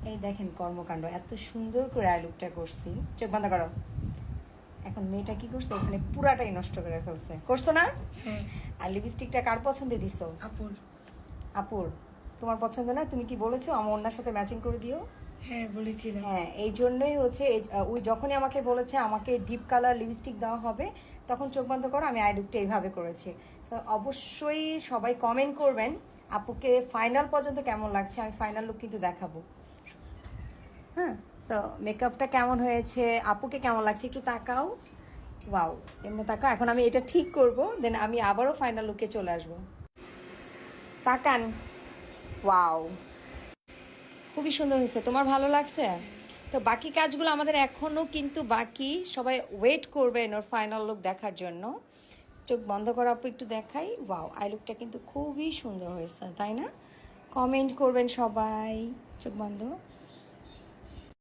এই দেখেন কর্মকাণ্ড, এত সুন্দর করে আই লুকটা করছি। চোখ বন্ধ করো। এখন মেয়েটা কি করছে, এখানে পুরাটাই নষ্ট করে ফেলছে, করছো না? হ্যাঁ। আর লিপস্টিকটা কার পছন্দে দিছো? আপুর। আপুর। তোমার পছন্দ না? তুমি কি বলেছো আমার ওনার সাথে ম্যাচিং করে দিও? হ্যাঁ বলেছিলাম। হ্যাঁ, এই জন্যই হচ্ছে ওই যখনই আমাকে বলেছে আমাকে ডিপ কালার লিপস্টিক দেওয়া হবে, তখন চোখ বন্ধ করো আমি আই লুকটা এইভাবে করেছি। তো অবশ্যই সবাই কমেন্ট করবেন আপুকে ফাইনাল পর্যন্ত কেমন লাগছে, আমি ফাইনাল লুক কিন্তু দেখাবো। হ্যাঁ, সো মেকআপটা কেমন হয়েছে, আপুকে কেমন লাগছে একটু তাকাও। ওয়াও, এমনি তাকাও। এখন আমি এটা ঠিক করব, দেন আমি আবারও ফাইনাল লুকে চলে আসবো। তাকান। ওয়াও, খুবই সুন্দর হয়েছে। তোমার ভালো লাগছে? তো বাকি কাজগুলো আমাদের এখনও কিন্তু বাকি, সবাই ওয়েট করবেন ওর ফাইনাল লুক দেখার জন্য। চোখ বন্ধ করা আপু একটু দেখাই। ওয়াও, আই লুকটা কিন্তু খুবই সুন্দর হয়েছে, তাই না? কমেন্ট করবেন সবাই। চোখ বন্ধ।